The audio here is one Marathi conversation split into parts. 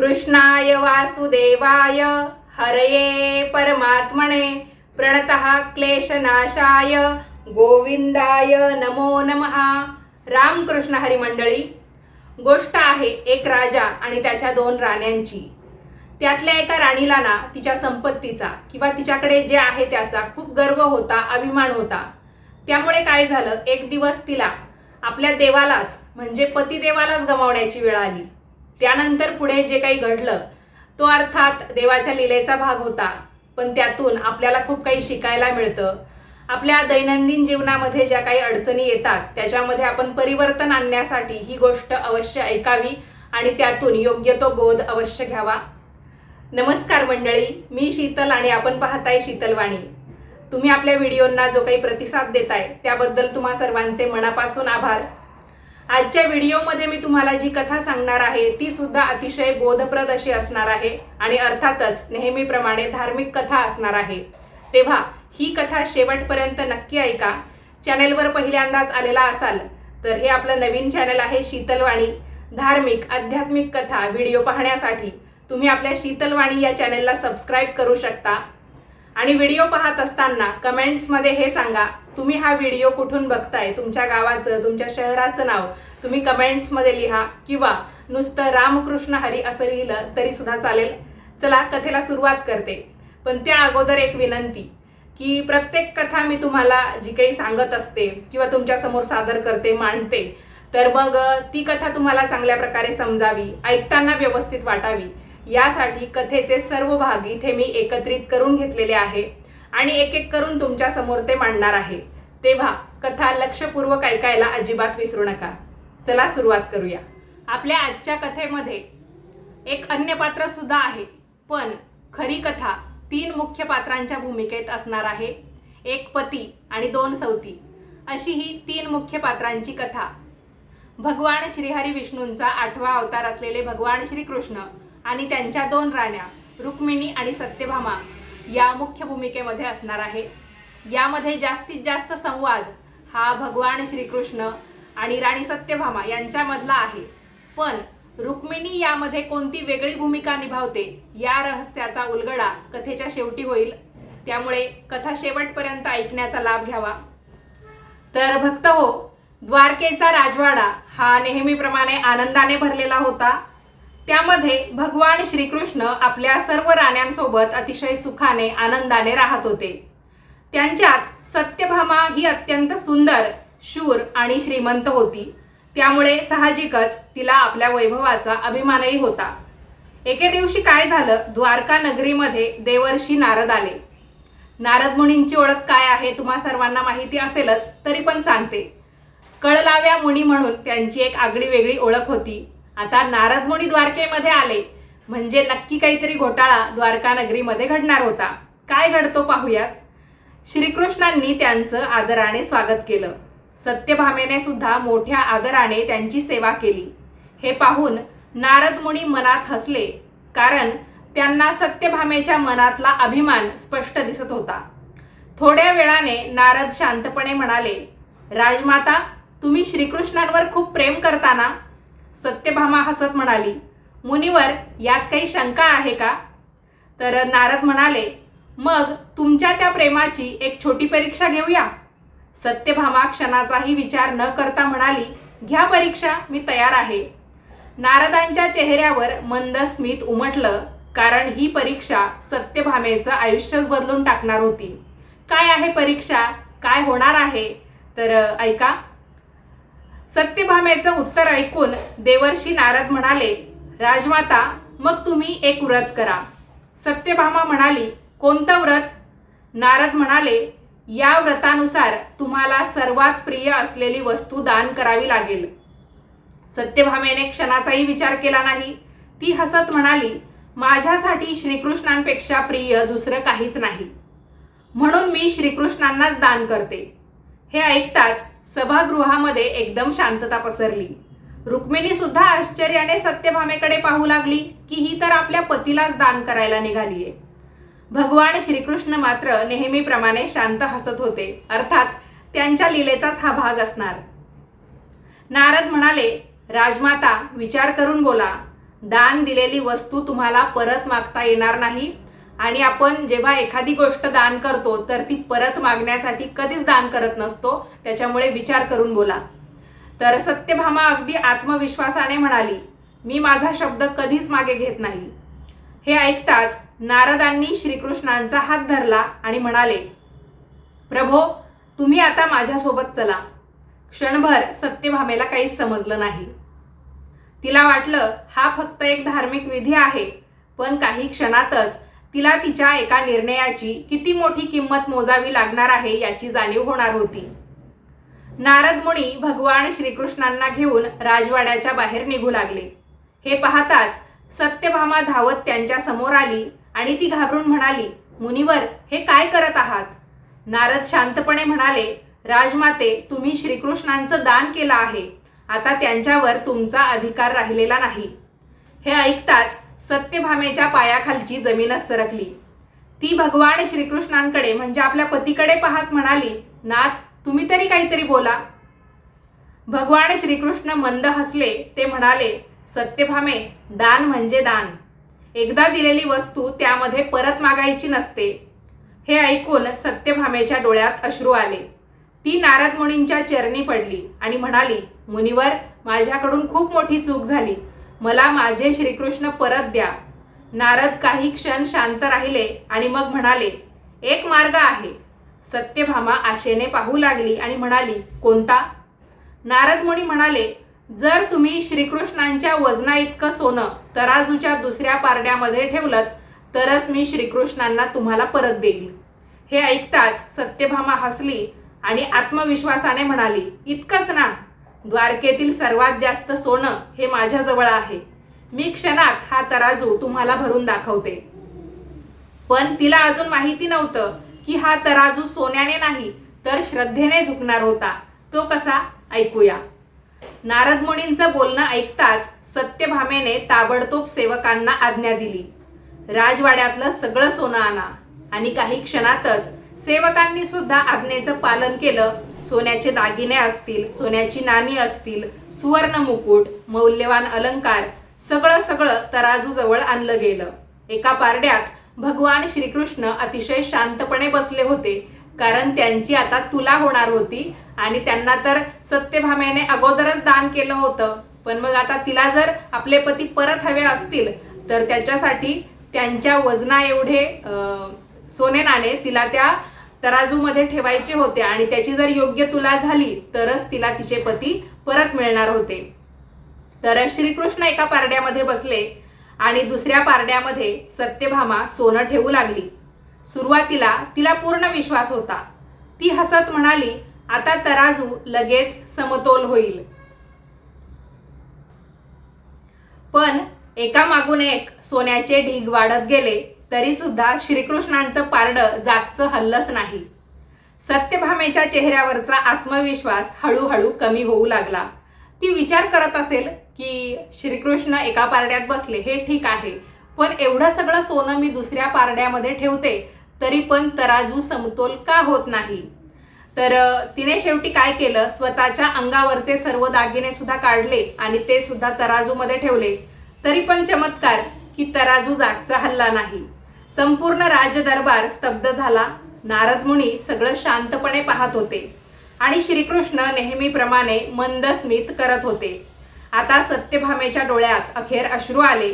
कृष्णाय वासुदेवाय हरये परमात्मने प्रणतः क्लेशनाशाय गोविंदाय नमो नमः। रामकृष्ण हरी मंडळी, गोष्ट आहे एक राजा आणि त्याच्या 2 राण्यांची। त्यातल्या एका राणीला ना तिच्या संपत्तीचा किंवा तिच्याकडे जे आहे त्याचा खूप गर्व होता, अभिमान होता। त्यामुळे काय झालं, एक दिवस तिला आपल्या देवालाच म्हणजे पतिदेवालाच गमावण्याची वेळ आली। त्यानंतर पुढे जे काही घडलं तो अर्थात देवाच्या लीलेचा भाग होता, पण त्यातून आपल्याला खूप काही शिकायला मिळतं। आपल्या दैनंदिन जीवनामध्ये ज्या काही अडचणी येतात त्याच्यामध्ये आपण परिवर्तन आणण्यासाठी ही गोष्ट अवश्य ऐकावी आणि त्यातून योग्य तो बोध अवश्य घ्यावा। नमस्कार मंडळी, मी शीतल आणि आपण पाहताय शीतलवाणी। तुम्ही आपल्या व्हिडिओंना जो काही प्रतिसाद देताय त्याबद्दल तुम्हा सर्वांचे मनापासून आभार। आजच्या व्हिडिओमध्ये मी तुम्हाला जी कथा सांगणार आहे ती सुद्धा अतिशय बोधप्रद अशी असणार आहे आणि अर्थातच नेहमीप्रमाणे धार्मिक कथा असणार आहे। तेव्हा ही कथा शेवटपर्यंत नक्की ऐका। चॅनेलवर पहिल्यांदाच आलेला असाल तर हे आपलं नवीन चॅनल आहे शीतलवाणी। धार्मिक आध्यात्मिक कथा व्हिडिओ पाहण्यासाठी तुम्ही आपल्या शीतलवाणी या चॅनेलला सबस्क्राईब करू शकता। आणि व्हिडिओ पाहत असताना कमेंट्समध्ये हे सांगा तुम्ही हा व्हिडिओ कुठून बघताय, तुमच्या गावाचं तुमच्या शहराचं नाव तुम्ही कमेंट्समध्ये लिहा किंवा नुसतं रामकृष्ण हरी असं लिहिलं तरी सुद्धा चालेल। चला कथेला सुरुवात करते, पण त्या अगोदर एक विनंती की प्रत्येक कथा मी तुम्हाला जी काही सांगत असते किंवा तुमच्या समोर सादर करते, मांडते, तर मग ती कथा तुम्हाला चांगल्या प्रकारे समजावी, ऐकताना व्यवस्थित वाटावी यासाठी कथेचे सर्व भाग इथे मी एकत्रित करून घेतलेले आहे आणि एक एक करून तुमच्या समोर ते मांडणार आहे। तेव्हा कथा लक्षपूर्वक ऐकायला अजिबात विसरू नका। चला सुरुवात करूया। आपल्या आजच्या कथेमध्ये एक अन्य पात्र सुद्धा आहे, पण खरी कथा 3 मुख्य पात्रांच्या भूमिकेत असणार आहे। एक पती आणि 2 सवती अशी ही 3 मुख्य पात्रांची कथा। भगवान श्रीहरी विष्णूंचा 8वा अवतार असलेले भगवान श्रीकृष्ण आणि त्यांच्या 2 राण्या रुक्मिणी आणि सत्यभामा या मुख्य भूमिकेमध्ये असणार आहे। यामध्ये जास्तीत जास्त संवाद हा भगवान श्रीकृष्ण आणि राणी सत्यभामा यांच्यामधला आहे, पण रुक्मिणी यामध्ये कोणती वेगळी भूमिका निभावते या रहस्याचा उलगडा कथेच्या शेवटी होईल। त्यामुळे कथा शेवटपर्यंत ऐकण्याचा लाभ घ्यावा। तर भक्त हो, द्वारकेचा राजवाडा हा नेहमीप्रमाणे आनंदाने भरलेला होता। त्यामध्ये भगवान श्रीकृष्ण आपल्या सर्व राण्यांसोबत अतिशय सुखाने आनंदाने राहत होते। त्यांच्यात सत्यभामा ही अत्यंत सुंदर, शूर आणि श्रीमंत होती, त्यामुळे साहजिकच तिला आपल्या वैभवाचा अभिमानही होता। एके दिवशी काय झालं, द्वारका नगरीमध्ये देवर्षी नारद आले। नारद मुनींची ओळख काय आहे तुम्हा सर्वांना माहिती असेलच, तरी पण सांगते। कळलाव्या मुनी म्हणून त्यांची एक आगळी वेगळी ओळख होती। आता नारद मुनी द्वारकेमध्ये आले म्हणजे नक्की काहीतरी घोटाळा द्वारका नगरीमध्ये घडणार होता। काय घडतो पाहूयाच। श्रीकृष्णांनी त्यांचं आदराने स्वागत केलं। सत्यभामेने सुद्धा मोठ्या आदराने त्यांची सेवा केली। हे पाहून नारद मुनी मनात हसले, कारण त्यांना सत्यभामेच्या मनातला अभिमान स्पष्ट दिसत होता। थोड्या वेळाने नारद शांतपणे म्हणाले, राजमाता, तुम्ही श्रीकृष्णांवर खूप प्रेम करता ना? सत्यभामा हसत म्हणाली, मुनिवर, यात काही शंका आहे का? तर नारद म्हणाले, मग तुमच्या त्या प्रेमाची एक छोटी परीक्षा घेऊया। सत्यभामा क्षणाचाही विचार न करता म्हणाली, घ्या परीक्षा, मी तयार आहे। नारदांच्या चेहऱ्यावर मंद स्मित उमटलं, कारण ही परीक्षा सत्यभामेचं आयुष्यच बदलून टाकणार होती। काय आहे परीक्षा, काय होणार आहे, तर ऐका। सत्यभामेचं उत्तर ऐकून देवर्षी नारद म्हणाले, राजमाता, मग तुम्ही एक व्रत करा। सत्यभामा म्हणाली, कोणतं व्रत? नारद म्हणाले, या व्रतानुसार तुम्हाला सर्वात प्रिय असलेली वस्तू दान करावी लागेल। सत्यभामेने क्षणाचाही विचार केला नाही। ती हसत म्हणाली, माझ्यासाठी श्रीकृष्णांपेक्षा प्रिय दुसरं काहीच नाही, म्हणून मी श्रीकृष्णांनाच दान करते। हे ऐकताच सभागृहामध्ये एकदम शांतता पसरली। रुक्मिणी सुद्धा आश्चर्याने सत्यभामेकडे पाहू लागली की ही तर आपल्या पतीलाच दान करायला निघालीये। भगवान श्रीकृष्ण मात्र नेहमीप्रमाणे शांत हसत होते, अर्थात त्यांच्या लीलेचाच हा भाग असणार। नारद म्हणाले, राजमाता, विचार करून बोला। दान दिलेली वस्तू तुम्हाला परत मागता येणार नाही आणि आपण जेव्हा एखादी गोष्ट दान करतो तर ती परत मागण्यासाठी कधीच दान करत नसतो, त्याच्यामुळे विचार करून बोला. तर सत्यभामा अगदी आत्मविश्वासाने म्हणाली, मी माझा शब्द कधीच मागे घेत नाही. हे ऐकताच नारदांनी श्रीकृष्णांचा हात धरला आणि म्हणाले, प्रभो, तुम्ही आता माझ्यासोबत चला. क्षणभर सत्यभामेला काहीच समजलं नाही. तिला वाटलं हा फक्त एक धार्मिक विधी आहे, पण काही क्षणातच तिला तिच्या एका निर्णयाची किती मोठी किंमत मोजावी लागणार आहे याची जाणीव होणार होती. नारद मुनी भगवान श्रीकृष्णांना घेऊन राजवाड्याच्या बाहेर निघू लागले. हे पाहताच सत्यभामा धावत त्यांच्या समोर आली आणि ती घाबरून म्हणाली, मुनिवर, हे काय करत आहात? नारद शांतपणे म्हणाले, राजमाते, तुम्ही श्रीकृष्णांचं दान केलं आहे, आता त्यांच्यावर तुमचा अधिकार राहिलेला नाही. हे ऐकताच सत्यभामेच्या पायाखालची जमीनच सरकली. ती भगवान श्रीकृष्णांकडे म्हणजे आपल्या पतीकडे पाहत म्हणाली, नाथ, तुम्ही तरी काहीतरी बोला. भगवान श्रीकृष्ण मंद हसले. ते म्हणाले, सत्यभामे, दान म्हणजे दान. एकदा दिलेली वस्तू त्यामध्ये परत मागायची नसते. हे ऐकून सत्यभामेच्या डोळ्यात अश्रू आले. ती नारद मुनींच्या चरणी पडली आणि म्हणाली, मुनिवर, माझ्याकडून खूप मोठी चूक झाली, मला माझे श्रीकृष्ण परत द्या. नारद काही क्षण शांत राहिले आणि मग म्हणाले, एक मार्ग आहे. सत्यभामा आशेने पाहू लागली आणि म्हणाली, कोणता? नारद मुनी म्हणाले, जर तुम्ही श्रीकृष्णांच्या वजना इतकं सोनं तराजूच्या दुसऱ्या पारड्यामध्ये ठेवलं तरच मी श्रीकृष्णांना तुम्हाला परत देईल. हे ऐकताच सत्यभामा हसली आणि आत्मविश्वासाने म्हणाली, इतकंच ना, द्वारकेतील सर्वात जास्त सोनं हे माझ्याजवळ आहे. मी क्षणात हा तराजू तुम्हाला भरून दाखवते. पण तिला अजून माहिती नव्हतं की हा तराजू सोन्याने नाही तर श्रद्धेने झुकणार होता. तो कसा, ऐकूया. नारद मुनींचं बोलणं ऐकताच सत्यभामेने ताबडतोब सेवकांना आज्ञा दिली, राजवाड्यातलं सगळं सोनं आणा. आणि काही क्षणातच सेवकांनी सुद्धा आज्ञेचं पालन केलं. सोन्याचे दागिने असतील, सोन्याची नाणी असतील, सुवर्ण मुकुट, मौल्यवान अलंकार, सगळं तराजूजवळ आणलं गेलं. एका पारड्यात भगवान श्रीकृष्ण अतिशय शांतपणे बसले होते, कारण त्यांची आता तुला होणार होती आणि त्यांना तर सत्यभामेने अगोदरच दान केलं होतं. पण मग आता तिला जर आपले पती परत हवे असतील तर त्याच्यासाठी त्यांच्या वजना एवढे सोने नाणे तिला त्या तराजूमध्ये ठेवायचे होते आणि त्याची जर योग्य तुला झाली तरच तिला तिचे पती परत मिळणार होते. तर श्रीकृष्ण एका पारड्यामध्ये बसले आणि दुसऱ्या पारड्यामध्ये सत्यभामा सोनं ठेवू लागली. सुरुवातीला तिला पूर्ण विश्वास होता. ती हसत म्हणाली, आता तराजू लगेच समतोल होईल. पण एका मागून एक सोन्याचे ढीग वाढत गेले तरी सुद्धा श्रीकृष्णांचं पारडं जागचं हल्लंच नाही. सत्यभामेच्या चेहऱ्यावरचा आत्मविश्वास हळूहळू कमी होऊ लागला. ती विचार करत असेल की श्रीकृष्ण एका पारड्यात बसले हे ठीक आहे, पण एवढं सगळं सोनं मी दुसऱ्या पारड्यामध्ये ठेवते तरी पण तराजू समतोल का होत नाही. तर तिने शेवटी काय केलं, स्वतःच्या अंगावरचे सर्व दागिने सुद्धा काढले आणि ते सुद्धा तराजूमध्ये ठेवले. तरी पण चमत्कार की तराजू जागचा हल्ला नाही. संपूर्ण राजदरबार स्तब्ध झाला. नारद मुनी सगळं शांतपणे पाहत होते आणि श्रीकृष्ण नेहमीप्रमाणे मंद स्मित करत होते. आता सत्यभामेच्या डोळ्यात अखेर अश्रू आले.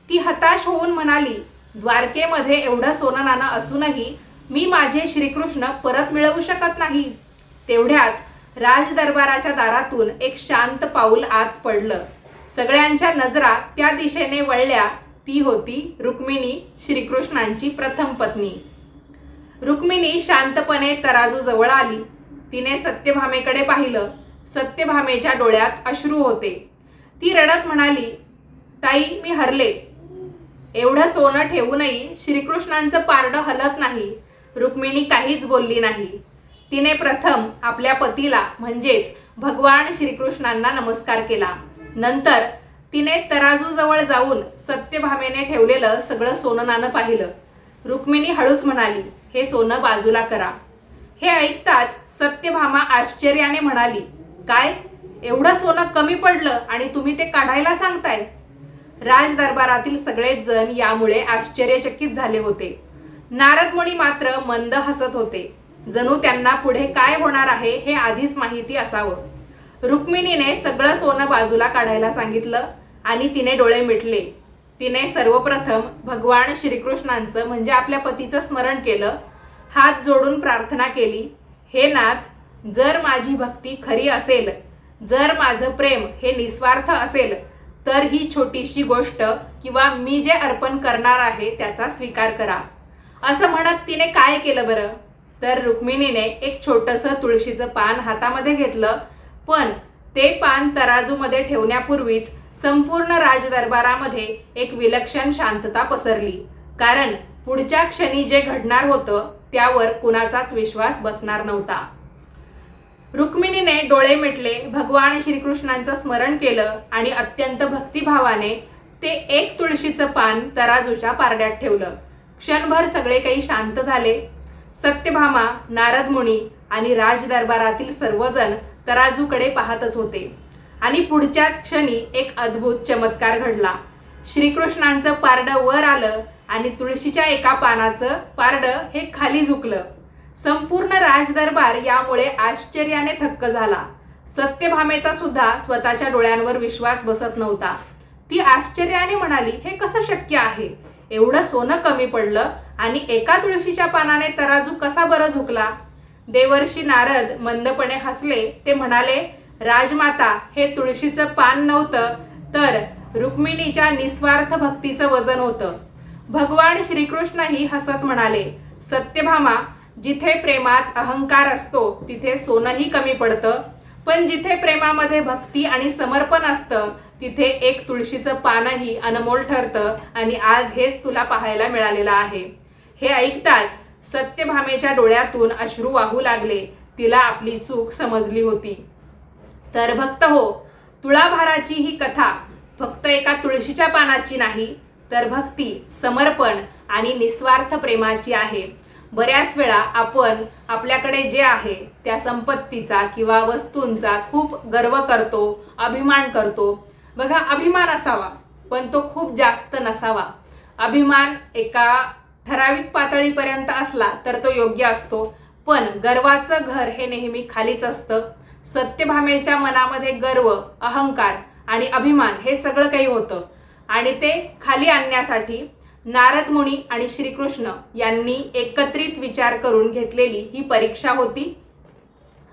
ती हताश होऊन म्हणाली, द्वारकेमध्ये एवढं सोनं नाणं असूनही मी माझे श्रीकृष्ण परत मिळवू शकत नाही. तेवढ्यात राजदरबाराच्या दारातून एक शांत पाऊल आत पडलं. सगळ्यांच्या नजरा त्या दिशेने वळल्या. ती होती रुक्मिणी, श्रीकृष्णांची प्रथम पत्नी. रुक्मिणी शांतपणे तराजूजवळ आली. तिने सत्यभामेकडे पाहिलं. सत्यभामेच्या डोळ्यात अश्रू होते. ती रडत म्हणाली, ताई, मी हरले. एवढं सोनं ठेवूनही श्रीकृष्णांचं पारडं हलत नाही. रुक्मिणी काहीच बोलली नाही. तिने प्रथम आपल्या पतीला म्हणजेच भगवान श्रीकृष्णांना नमस्कार केला. नंतर तिने तराजूजवळ जाऊन सत्यभामेने ठेवलेलं सगळं सोनं नाणं पाहिलं. रुक्मिणी हळूच म्हणाली, हे सोनं बाजूला करा. हे ऐकताच सत्यभामा आश्चर्याने म्हणाली, काय, एवढं सोनं कमी पडलं आणि तुम्ही ते काढायला सांगताय? राजदरबारातील सगळेच जण यामुळे आश्चर्यचकित झाले होते. नारद मुनी मात्र मंद हसत होते, जणू त्यांना पुढे काय होणार आहे हे आधीच माहिती असावं. रुक्मिणीने सगळं सोनं बाजूला काढायला सांगितलं आणि तिने डोळे मिटले. तिने सर्वप्रथम भगवान श्रीकृष्णांचं म्हणजे आपल्या पतीचं स्मरण केलं, हात जोडून प्रार्थना केली, हे नाथ, जर माझी भक्ती खरी असेल, जर माझं प्रेम हे निस्वार्थ असेल, तर ही छोटीशी गोष्ट किंवा मी जे अर्पण करणार आहे त्याचा स्वीकार करा. असं म्हणत तिने काय केलं बरं? तर रुक्मिणीने एक छोटंसं तुळशीचं पान हातामध्ये घेतलं, पण ते पान तराजूमध्ये ठेवण्यापूर्वीच संपूर्ण राजदरबारामध्ये एक विलक्षण शांतता पसरली. कारण पुढच्या क्षणी जे घडणार होतं त्यावर कुणाचाच विश्वास बसणार नव्हता. रुक्मिणीने डोळे मिटले, भगवान श्रीकृष्णांचं स्मरण केलं आणि अत्यंत भक्तिभावाने ते एक तुळशीचं पान तराजूच्या पारड्यात ठेवलं. क्षणभर सगळे काही शांत झाले. सत्यभामा, नारद मुनी आणि राजदरबारातील सर्वजण तराजूकडे पाहतच होते. आणि पुढच्याच क्षणी एक अद्भुत चमत्कार घडला. श्रीकृष्णांचं पारडं वर आलं आणि तुळशीच्या एका पानाचं पारडं हे खाली झुकलं. संपूर्ण राजदरबार यामुळे आश्चर्याने थक्क झाला. सत्यभामेचा सुद्धा स्वतःच्या डोळ्यांवर विश्वास बसत नव्हता. ती आश्चर्याने म्हणाली, हे कसं शक्य आहे? एवढं सोनं कमी पडलं आणि एका तुळशीच्या पानाने तराजू कसा बरं झुकला? देवर्षी नारद मंदपणे हसले. ते म्हणाले, राजमाता, हे तुळशीचं पान नव्हतं, तर रुक्मिणीच्या निस्वार्थ भक्तीचं वजन होतं. भगवान श्रीकृष्णही हसत म्हणाले, सत्यभामा, जिथे प्रेमात अहंकार असतो तिथे सोनंही कमी पडतं, पण जिथे प्रेमामध्ये भक्ती आणि समर्पण असतं तिथे एक तुळशीचं पानही अनमोल ठरतं. आणि आज हेच तुला पाहायला मिळालेलं आहे. हे ऐकताच सत्यभामेच्या डोळ्यातून अश्रू वाहू लागले. तिला आपली चूक समजली होती. तर भक्त हो, तुळाभाराची ही कथा फक्त एका तुळशीच्या पानाची नाही, तर भक्ती, समर्पण आणि निस्वार्थ प्रेमाची आहे. बऱ्याच वेळा आपण आपल्याकडे जे आहे त्या संपत्तीचा किंवा वस्तूंचा खूप गर्व करतो, अभिमान करतो. बघा, अभिमान असावा पण तो खूप जास्त नसावा. अभिमान एका ठराविक पातळीपर्यंत असला तर तो योग्य असतो, पण गर्वाचं घर हे नेहमी खालीच असतं. सत्यभामेच्या मनामध्ये गर्व, अहंकार आणि अभिमान हे सगळं काही होतं आणि ते खाली आणण्यासाठी नारद मुनी आणि श्रीकृष्ण यांनी एकत्रित विचार करून घेतलेली ही परीक्षा होती.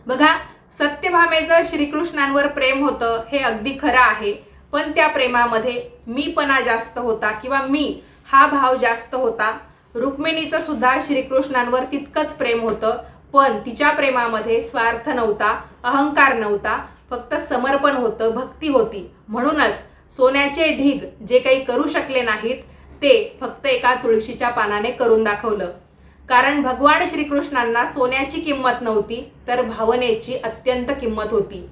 बघा, सत्यभामेचं श्रीकृष्णांवर प्रेम होतं हे अगदी खरं आहे, पण त्या प्रेमामध्ये मीपणा जास्त होता किंवा मी हा भाव जास्त होता. रुक्मिणीचं सुद्धा श्रीकृष्णांवर तितकंच प्रेम होतं, पण तिच्या प्रेमामध्ये स्वार्थ नव्हता, अहंकार नव्हता, फक्त समर्पण होतं, भक्ती होती. म्हणूनच सोन्याचे ढीग जे काही करू शकले नाहीत ते फक्त एका तुळशीच्या पानाने करून दाखवलं. कारण भगवान श्रीकृष्णांना सोन्याची किंमत नव्हती, तर भावनेची अत्यंत किंमत होती.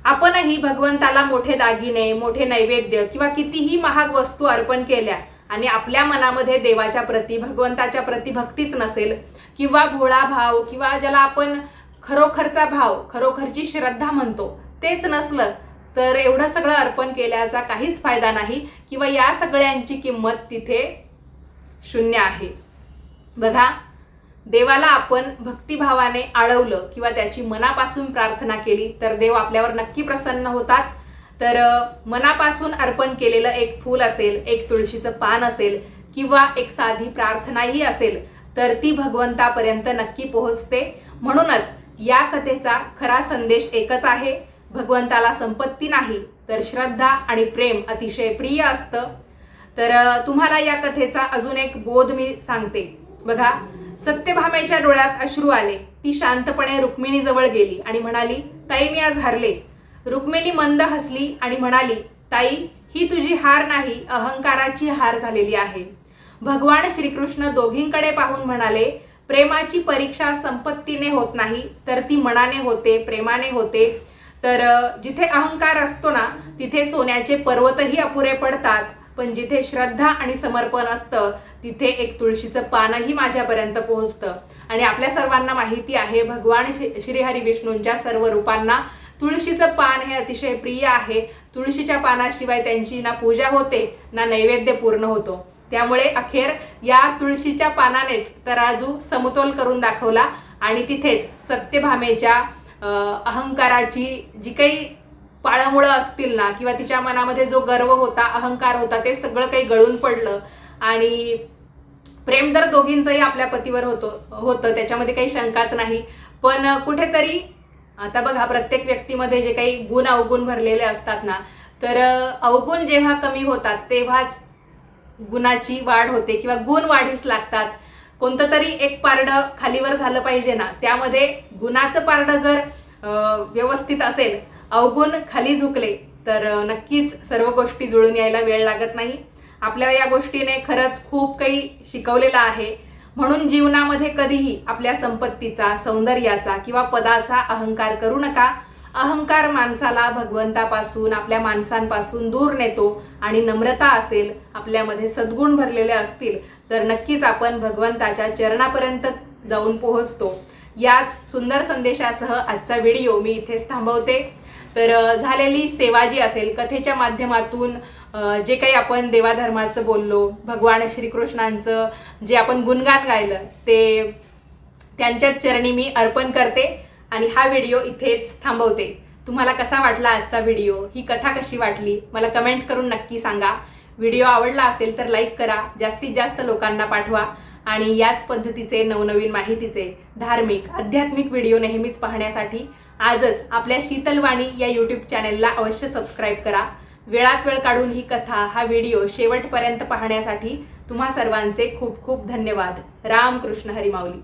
आपणही भगवंताला मोठे दागिने, मोठे नैवेद्य किंवा कितीही महाग वस्तू अर्पण केल्या आणि आपल्या मनामध्ये देवाच्या प्रती, भगवंताच्या प्रती भक्तीच नसेल किंवा भोळा भाव किंवा ज्याला आपण खरोखरचा भाव, खरोखरची श्रद्धा म्हणतो, तेच नसलं तर एवढं सगळं अर्पण केल्याचा काहीच फायदा नाही किंवा या सगळ्यांची किंमत तिथे शून्य आहे. बघा, देवाला आपण भक्तिभावाने आळवलं किंवा त्याची मनापासून प्रार्थना केली तर देव आपल्यावर नक्की प्रसन्न होतात. तर मनापासून अर्पण केलेलं एक फूल असेल, एक तुळशीचं पान असेल किंवा एक साधी प्रार्थनाही असेल तर ती भगवंतापर्यंत नक्की पोहोचते. म्हणूनच या कथेचा खरा संदेश एकच आहे, भगवंताला संपत्ती नाही तर श्रद्धा आणि प्रेम अतिशय प्रिय असतं. तर तुम्हाला या कथेचा अजून एक बोध मी सांगते. बघा, सत्यभामेच्या डोळ्यात अश्रू आले. ती शांतपणे रुक्मिणीजवळ गेली आणि म्हणाली, ताई, मी आज हारले. रुक्मिणी मंद हसली आणि म्हणाली, ताई, ही तुझी हार नाही, अहंकाराची हार झालेली आहे. भगवान श्रीकृष्ण दोघींकडे पाहून म्हणाले, प्रेमाची परीक्षा संपत्तीने होत नाही तर ती मनाने होते, प्रेमाने होते. तर जिथे अहंकार असतो ना तिथे सोन्याचे पर्वतही अपुरे पडतात, पण जिथे श्रद्धा आणि समर्पण असतं तिथे एक तुळशीचं पानही माझ्यापर्यंत पोहोचतं. आणि आपल्या सर्वांना माहिती आहे, भगवान श्रीहरी विष्णूंच्या सर्व रूपांना तुळशीचं पान हे अतिशय प्रिय आहे. तुळशीच्या पानाशिवाय त्यांची ना पूजा होते ना नैवेद्य पूर्ण होतो. त्यामुळे अखेर या तुळशीच्या पानानेच तराजू समतोल करून दाखवला आणि तिथेच सत्यभामेच्या अहंकाराची जी काही पाळमुळं असतील ना किंवा तिच्या मनामध्ये जो गर्व होता, अहंकार होता, ते सगळं काही गळून पडलं. आणि प्रेम तर दोघींचंही आपल्या पतीवर होतं त्याच्यामध्ये काही शंकाच नाही. पण कुठेतरी आता बघा, प्रत्येक व्यक्तीमध्ये जे काही गुण अवगुण भरलेले असतात ना, तर अवगुण जेव्हा कमी होतात तेव्हाच गुणाची वाढ होते किंवा गुण वाढीस लागतात. कोणतं तरी एक पारडं खालीवर झालं पाहिजे ना, त्यामध्ये गुणाचं पारडं जर व्यवस्थित असेल, अवगुण खाली झुकले तर नक्कीच सर्व गोष्टी जुळून यायला वेळ लागत नाही. आपल्याला या गोष्टीने खरंच खूप काही शिकवलेलं आहे. म्हणून जीवनामध्ये कधीही आपल्या संपत्तीचा, सौंदर्याचा किंवा पदाचा अहंकार करू नका. अहंकार माणसाला भगवंतापासून, आपल्या माणसांपासून दूर नेतो. आणि नम्रता असेल, आपल्यामध्ये सद्गुण भरलेले असतील तर नक्कीच आपण भगवंताच्या चरणापर्यंत जाऊन पोहोचतो. याच सुंदर संदेशासह आजचा व्हिडिओ मी इथेच थांबवते. तर झालेली सेवा जी असेल, कथेच्या माध्यमातून जे काही आपण देवाधर्माचं बोललो, भगवान श्रीकृष्णांचं जे आपण गुणगान गायलं, ते त्यांच्याच चरणी मी अर्पण करते आणि हा व्हिडिओ इथेच थांबवते. तुम्हाला कसा वाटला आजचा व्हिडिओ, ही कथा कशी वाटली मला कमेंट करून नक्की सांगा. व्हिडिओ आवडला असेल तर लाईक करा, जास्तीत जास्त लोकांना पाठवा आणि याच पद्धतीचे नवनवीन माहितीचे धार्मिक, आध्यात्मिक व्हिडिओ नेहमीच पाहण्यासाठी आजच आपल्या शीतलवाणी या यूट्यूब चॅनेलला अवश्य सबस्क्राईब करा. वेळात वेळ काढून ही कथा, हा व्हिडिओ शेवटपर्यंत पाहण्यासाठी तुम्हा सर्वांचे खूप खूप धन्यवाद. रामकृष्ण हरी माऊली.